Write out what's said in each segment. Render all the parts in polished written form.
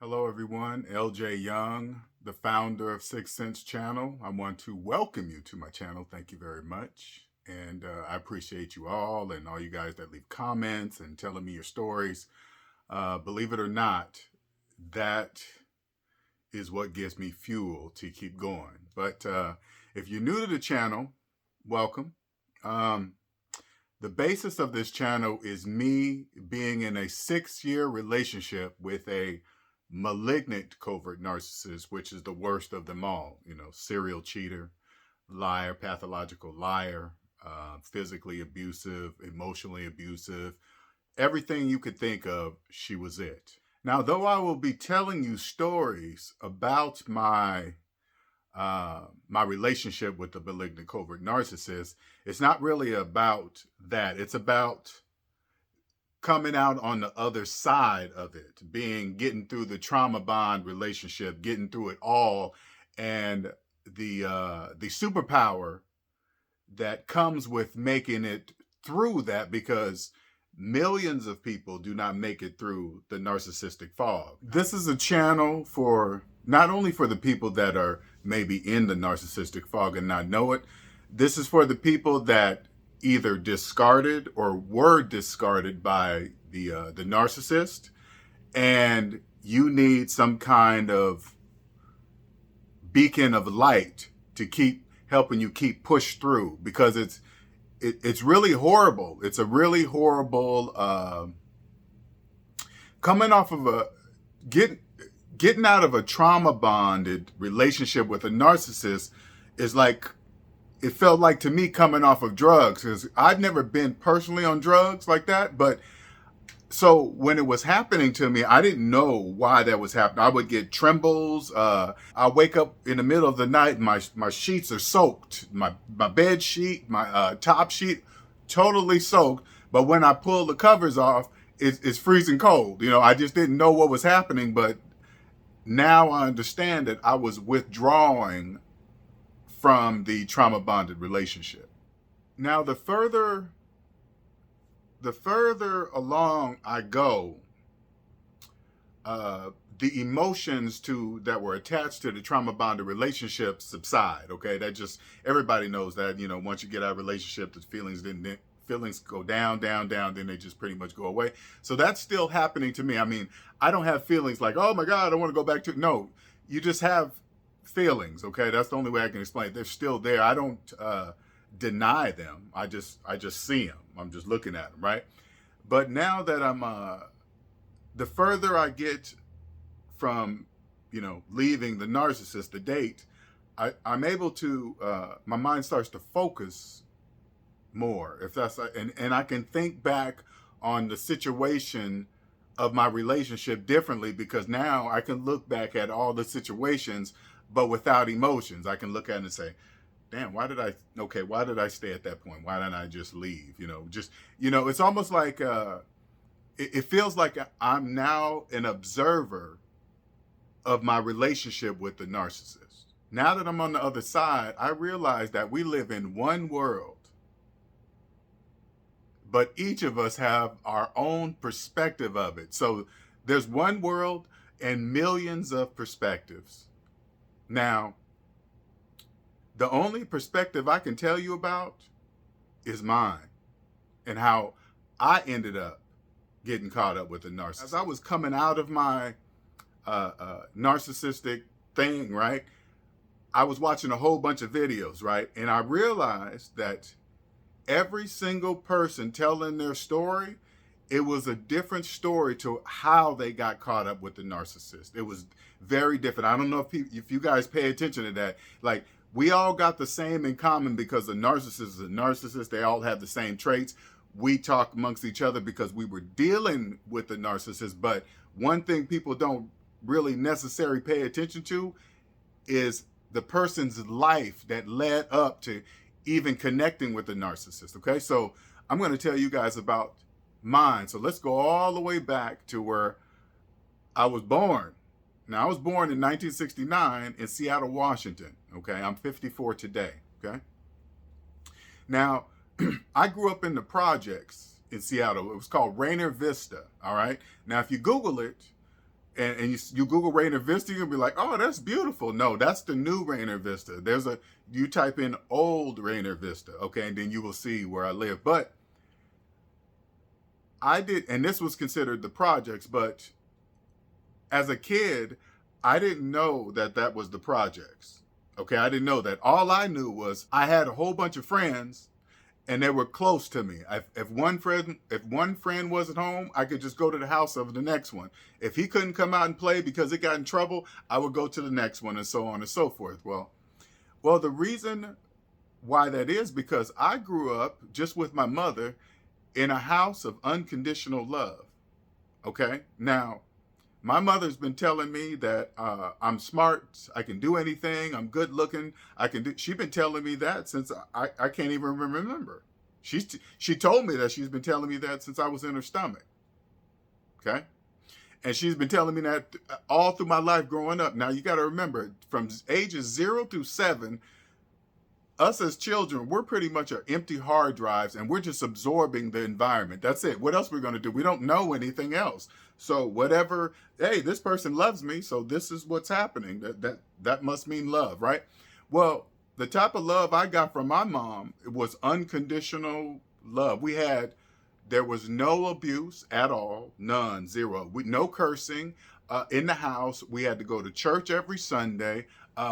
Hello, everyone. LJ Young, the founder of Sixth Sense Channel. I want to welcome you to my channel. Thank you very much. And I appreciate you all and all you guys that leave comments and telling me your stories. Believe it or not, that is what gives me fuel to keep going. But if you're new to the channel, welcome. The basis of this channel is me being in a 6-year relationship with a malignant covert narcissist, which is the worst of them all. Serial cheater, liar, pathological liar, physically abusive, emotionally abusive, everything you could think of, she was it. Now, though I will be telling you stories about my relationship with the malignant covert narcissist, it's not really about that. It's about coming out on the other side of it, getting through the trauma bond relationship, getting through it all, and the superpower that comes with making it through that, because millions of people do not make it through the narcissistic fog. This is a channel for not only for the people that are maybe in the narcissistic fog and not know it. This is for the people that either discarded or were discarded by the narcissist, and you need some kind of beacon of light to keep helping you keep pushed through, because it's really horrible. It's a really horrible coming off of getting out of a trauma bonded relationship with a narcissist is like, it felt like to me coming off of drugs, because I've never been personally on drugs like that. But so when it was happening to me, I didn't know why that was happening. I would get trembles. I wake up in the middle of the night and my sheets are soaked. My bed sheet, my top sheet, totally soaked. But when I pull the covers off, it's freezing cold. I just didn't know what was happening. But now I understand that I was withdrawing from the trauma bonded relationship. Now, the further along I go, the emotions that were attached to the trauma bonded relationship subside. Okay, that just, everybody knows that. Once you get out of a relationship, the feelings go down, then they just pretty much go away. So that's still happening to me. I mean, I don't have feelings like, oh my God, I want to go back to. No, you just have feelings. Okay, that's the only way I can explain it. They're still there. I don't deny them. I just see them. I'm just looking at them, right? But now that I'm the further I get from leaving the narcissist, the date, I'm able to my mind starts to focus more, if that's, and I can think back on the situation of my relationship differently, because now I can look back at all the situations but without emotions. I can look at it and say, damn, why did I stay at that point? Why didn't I just leave? It's almost like it feels like I'm now an observer of my relationship with the narcissist. Now that I'm on the other side, I realize that we live in one world, but each of us have our own perspective of it. So there's one world and millions of perspectives. Now, the only perspective I can tell you about is mine, and how I ended up getting caught up with a narcissist. As I was coming out of my narcissistic thing, right, I was watching a whole bunch of videos, right, and I realized that every single person telling their story, it was a different story to how they got caught up with the narcissist. It was very different. I don't know if you guys pay attention to that. Like, we all got the same in common, because the narcissist is a narcissist. They all have the same traits. We talk amongst each other because we were dealing with the narcissist. But one thing people don't really necessarily pay attention to is the person's life that led up to even connecting with the narcissist. Okay, so I'm going to tell you guys about mine. So let's go all the way back to where I was born. Now, I was born in 1969 in Seattle, Washington. Okay, I'm 54 today. Okay, now I grew up in the projects in Seattle. It was called Rainier Vista. All right, now if you Google it, and you Google Rainer Vista, you'll be like, oh, that's beautiful. No, that's the new Rainer Vista. You type in old Rainer Vista, okay, and then you will see where I live. But I did, and this was considered the projects, but as a kid, I didn't know that that was the projects. Okay, I didn't know that. All I knew was I had a whole bunch of friends, and they were close to me. If one friend wasn't home, I could just go to the house of the next one. If he couldn't come out and play because it got in trouble, I would go to the next one, and so on and so forth. Well, the reason why that is because I grew up just with my mother in a house of unconditional love. Okay, now my mother's been telling me that I'm smart, I can do anything, I'm good looking, I can do. She's been telling me that since I can't even remember. She told me that she's been telling me that since I was in her stomach. Okay, and she's been telling me that all through my life growing up. Now you got to remember, from ages 0 through 7, us as children, we're pretty much our empty hard drives, and we're just absorbing the environment. That's it. What else we're going to do? We don't know anything else. So whatever, hey, this person loves me, so this is what's happening. That must mean love, right? Well, the type of love I got from my mom, it was unconditional love. There was no abuse at all, none, zero. No cursing in the house. We had to go to church every Sunday.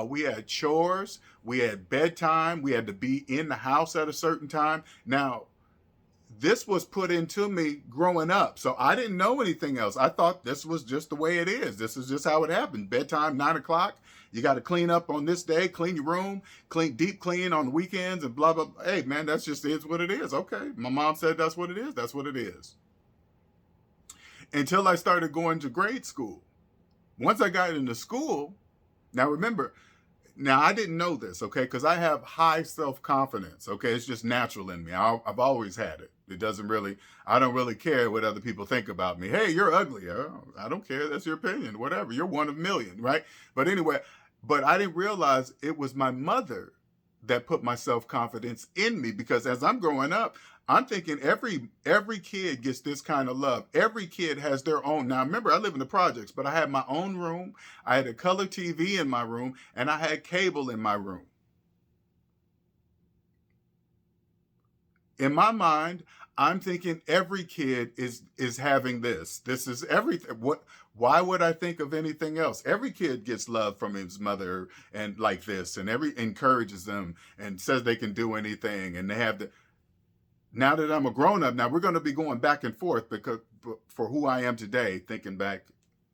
We had chores, we had bedtime, we had to be in the house at a certain time. Now, this was put into me growing up, so I didn't know anything else. I thought this was just the way it is. This is just how it happened. Bedtime, 9 o'clock. You got to clean up on this day, clean your room, deep clean on the weekends, and blah, blah, blah. Hey, man, that's just is what it is. Okay, my mom said that's what it is. That's what it is. Until I started going to grade school. Once I got into school, now remember, I didn't know this, okay, because I have high self-confidence, okay? It's just natural in me. I've always had it. I don't really care what other people think about me. Hey, you're ugly. I don't care. That's your opinion. Whatever. You're one of a million, right? But anyway, I didn't realize it was my mother that put my self-confidence in me, because as I'm growing up, I'm thinking every kid gets this kind of love. Every kid has their own. Now, remember, I live in the projects, but I had my own room. I had a color TV in my room, and I had cable in my room. In my mind, I'm thinking every kid is having this. This is everything. Why would I think of anything else? Every kid gets love from his mother and like this, and encourages them and says they can do anything, and they have the. Now that I'm a grown-up, now we're going to be going back and forth because for who I am today, thinking back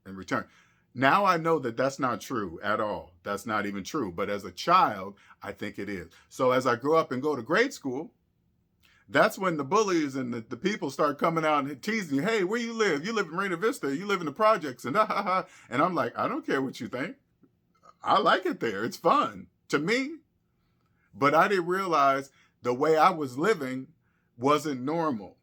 in return. Now I know that that's not true at all. That's not even true. But as a child, I think it is. So as I grow up and go to grade school, that's when the bullies and the people start coming out and teasing you. Hey, where you live? You live in Rainer Vista. You live in the projects. And and I'm like, I don't care what you think. I like it there. It's fun to me. But I didn't realize the way I was living wasn't normal.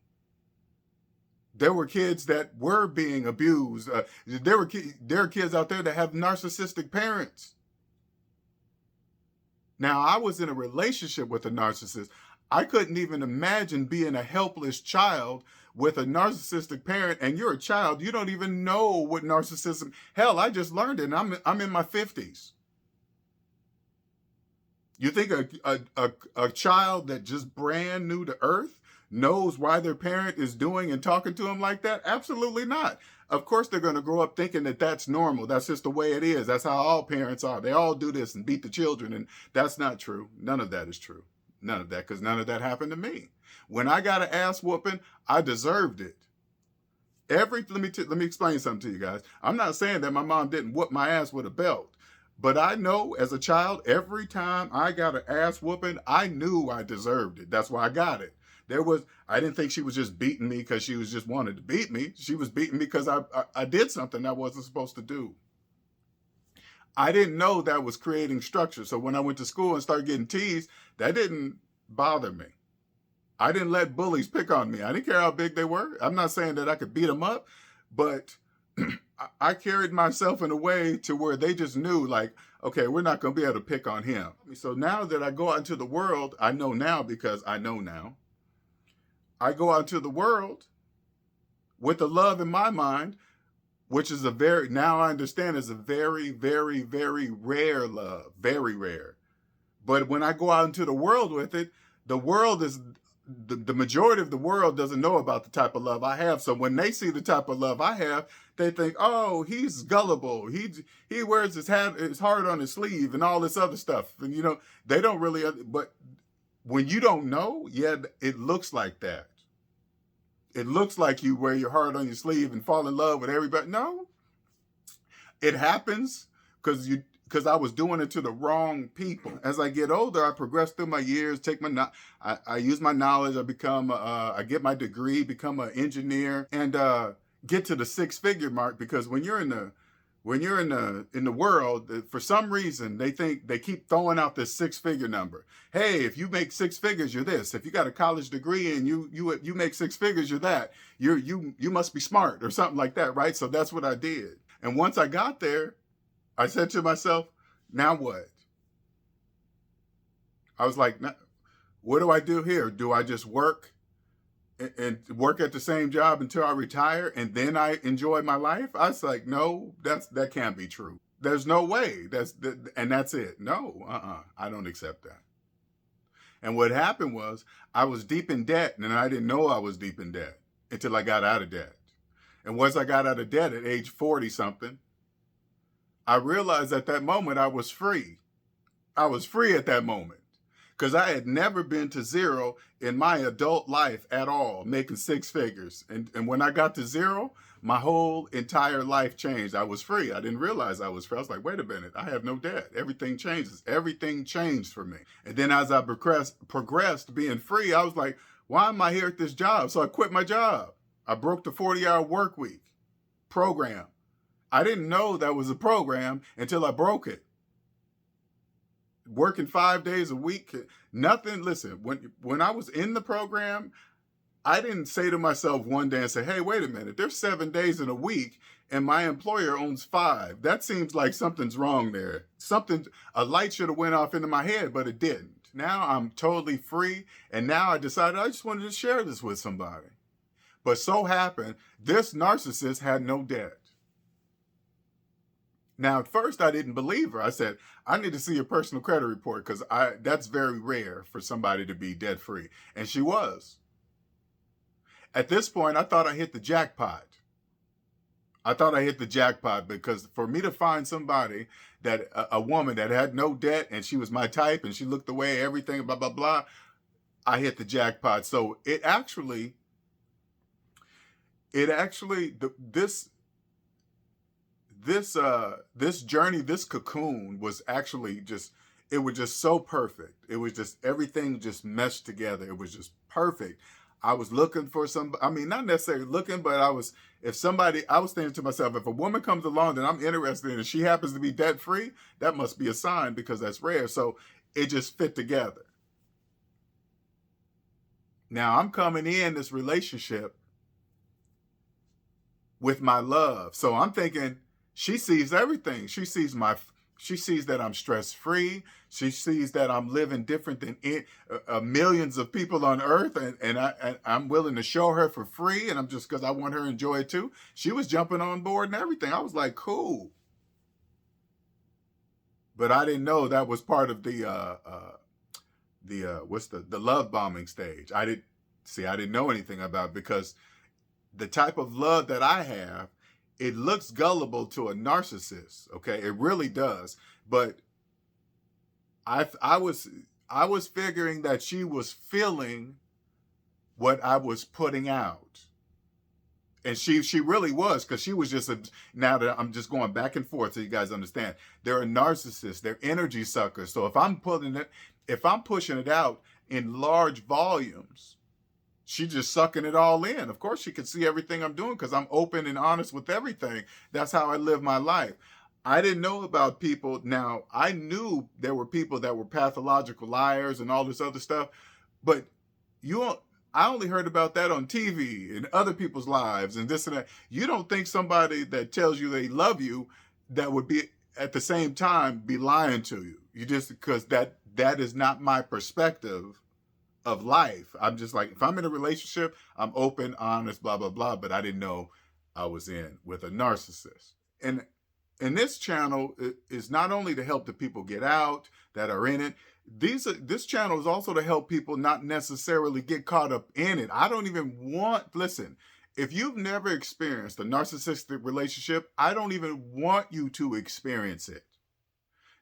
There were kids that were being abused. There are kids out there that have narcissistic parents. Now, I was in a relationship with a narcissist. I couldn't even imagine being a helpless child with a narcissistic parent, and you're a child. You don't even know what narcissism. Hell, I just learned it, and I'm in my 50s. You think a child that just brand new to earth knows why their parent is doing and talking to them like that? Absolutely not. Of course, they're going to grow up thinking that that's normal. That's just the way it is. That's how all parents are. They all do this and beat the children, and that's not true. None of that is true. None of that, because none of that happened to me. When I got an ass whooping, I deserved it. Let me explain something to you guys. I'm not saying that my mom didn't whoop my ass with a belt. But I know as a child, every time I got an ass whooping, I knew I deserved it. That's why I got it. I didn't think she was just beating me because she was just wanted to beat me. She was beating me because I did something I wasn't supposed to do. I didn't know that was creating structure. So when I went to school and started getting teased, that didn't bother me. I didn't let bullies pick on me. I didn't care how big they were. I'm not saying that I could beat them up, but I carried myself in a way to where they just knew, like, okay, we're not going to be able to pick on him. So now that I go out into the world, I know now because I know now. I go out into the world with the love in my mind. which is a very, now I understand, is a very, very, very rare love, very rare. But when I go out into the world with it, the world is, the majority of the world doesn't know about the type of love I have. So when they see the type of love I have, they think, oh, he's gullible. He wears his heart on his sleeve and all this other stuff. And you know, they don't really. But when you don't know, yeah, it looks like that. It looks like you wear your heart on your sleeve and fall in love with everybody. No, it happens because I was doing it to the wrong people. As I get older, I progress through my years, I use my knowledge, I get my degree, become an engineer, and get to the 6-figure mark. Because when you're in the world, for some reason they keep throwing out this 6-figure number. Hey, if you make 6 figures, you're this. If you got a college degree and you make 6 figures, you're that. You must be smart or something like that, right? So that's what I did. And once I got there, I said to myself, now what? I was like, what do I do here? Do I just work and work at the same job until I retire and then I enjoy my life? I was like, no, that can't be true. There's no way. And that's it. No, I don't accept that. And what happened was I was deep in debt, and I didn't know I was deep in debt until I got out of debt. And once I got out of debt at age 40 something, I realized at that moment I was free. I was free at that moment because I had never been to zero in my adult life at all, making 6 figures. And when I got to zero, my whole entire life changed. I was free. I didn't realize I was free. I was like, wait a minute, I have no debt. Everything changes. Everything changed for me. And then as I progressed being free, I was like, why am I here at this job? So I quit my job. I broke the 40-hour work week program. I didn't know that was a program until I broke it. Working 5 days a week, nothing. Listen, when I was in the program, I didn't say to myself one day and say, hey, wait a minute, there's 7 days in a week and my employer owns 5. That seems like something's wrong there. A light should have went off into my head, but it didn't. Now I'm totally free. And now I decided I just wanted to share this with somebody. But so happened, this narcissist had no debt. Now, at first, I didn't believe her. I said, I need to see your personal credit report because that's very rare for somebody to be debt free. And she was. At this point, I thought I hit the jackpot. Because for me to find somebody a woman that had no debt and she was my type and she looked the way, everything, blah, blah, blah, I hit the jackpot. So this journey, this cocoon was actually it was just so perfect. It was just, everything just meshed together. It was just perfect. I was looking for not necessarily looking, but I was thinking to myself, if a woman comes along that I'm interested in and she happens to be debt free, that must be a sign because that's rare. So it just fit together. Now I'm coming in this relationship with my love. So I'm thinking, she sees everything. She sees that I'm stress-free. She sees that I'm living different than millions of people on earth. And I'm willing to show her for free. And I'm just, because I want her to enjoy it too. She was jumping on board and everything. I was like, cool. But I didn't know that was part of the love bombing stage. I didn't know anything about it because the type of love that I have, it looks gullible to a narcissist, okay? It really does. But I was figuring that she was feeling what I was putting out. And she really was, because she was just now that I'm just going back and forth so you guys understand. They're a narcissist, they're energy suckers. So if I'm pushing it out in large volumes, she's just sucking it all in. Of course, she can see everything I'm doing because I'm open and honest with everything. That's how I live my life. I didn't know about people. Now, I knew there were people that were pathological liars and all this other stuff, but I only heard about that on TV and other people's lives and this and that. You don't think somebody that tells you they love you that would be at the same time be lying to you. You just, because that is not my perspective of life. I'm just like, if I'm in a relationship, I'm open, honest, blah, blah, blah. But I didn't know I was in with a narcissist. And this channel is not only to help the people get out that are in it. This channel is also to help people not necessarily get caught up in it. I don't even want, listen, if you've never experienced a narcissistic relationship, I don't even want you to experience it.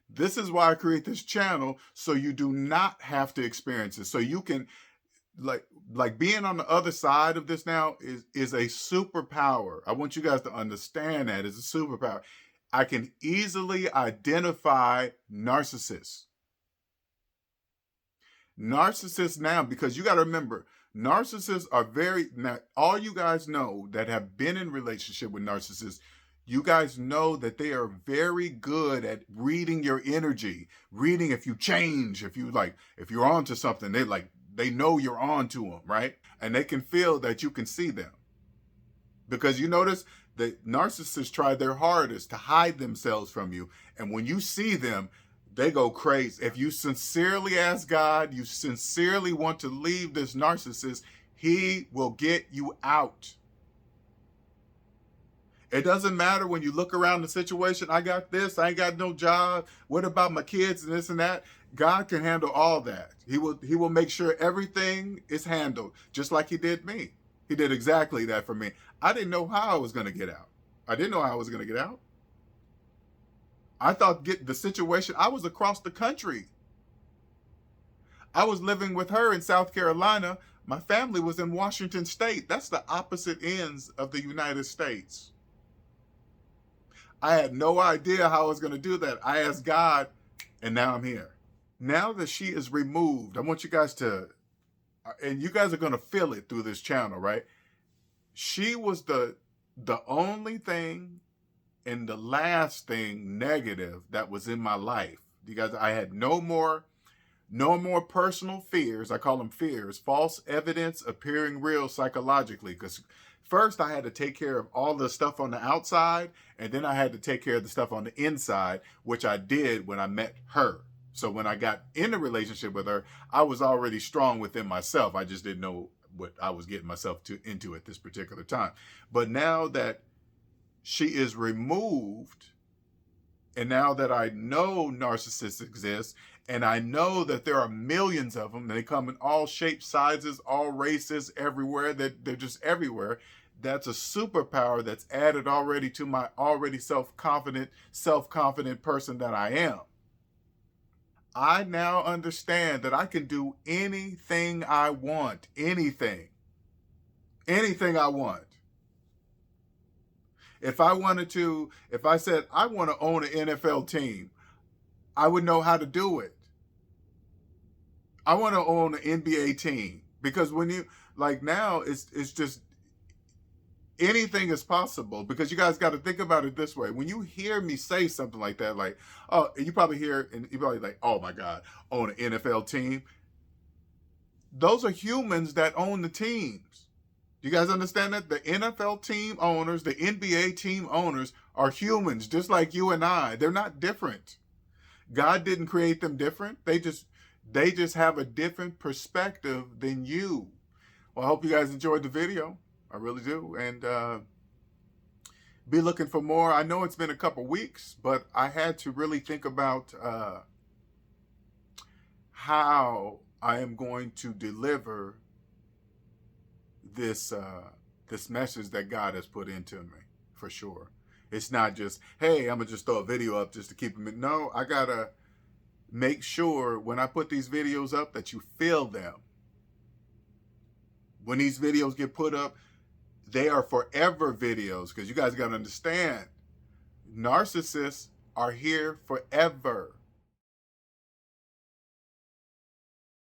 This is why I create this channel, so you do not have to experience it. So you can, like being on the other side of this now is a superpower. I want you guys to understand that it's a superpower. I can easily identify narcissists. Narcissists now, because you got to remember, narcissists are now, all you guys know that have been in relationship with narcissists, you guys know that they are very good at reading your energy, reading if you change, if you're onto something, they know you're on to them, right? And they can feel that you can see them. Because you notice that narcissists try their hardest to hide themselves from you. And when you see them, they go crazy. If you sincerely ask God, you sincerely want to leave this narcissist, he will get you out. It doesn't matter when you look around the situation. I got this, I ain't got no job. What about my kids and this and that? God can handle all that. He will make sure everything is handled, just like he did me. He did exactly that for me. I didn't know how I was going to get out. I didn't know how I was going to get out. I thought the situation, I was across the country. I was living with her in South Carolina. My family was in Washington State. That's the opposite ends of the United States. I had no idea how I was going to do that. I asked God, and now I'm here. Now that she is removed, I want you guys to, and you guys are going to feel it through this channel, right? She was the only thing and the last thing negative that was in my life. You guys, I had no more personal fears. I call them fears, false evidence appearing real psychologically. Because first I had to take care of all the stuff on the outside, and then I had to take care of the stuff on the inside, which I did when I met her. So when I got in a relationship with her, I was already strong within myself. I just didn't know what I was getting myself into at this particular time. But now that she is removed, and now that I know narcissists exist, and I know that there are millions of them, and they come in all shapes, sizes, all races, everywhere, that they're just everywhere, that's a superpower that's added already to my already self-confident person that I am. I now understand that I can do anything I want. Anything I want. If I said I want to own an NFL team, I would know how to do it. I want to own an NBA team, because when you, now, it's just anything is possible. Because you guys got to think about it this way. When you hear me say something like that, oh, you probably hear, and you're probably like, oh my God, own an NFL team. Those are humans that own the teams. You guys understand that? The NFL team owners, the NBA team owners are humans, just like you and I. They're not different. God didn't create them different. They just have a different perspective than you. Well, I hope you guys enjoyed the video. I really do. And be looking for more. I know it's been a couple weeks, but I had to really think about how I am going to deliver this message that God has put into me, for sure. It's not just, hey, I'm gonna just throw a video up just to keep them in. No, I gotta make sure when I put these videos up that you feel them. When these videos get put up, they are forever videos, because you guys gotta understand, narcissists are here forever.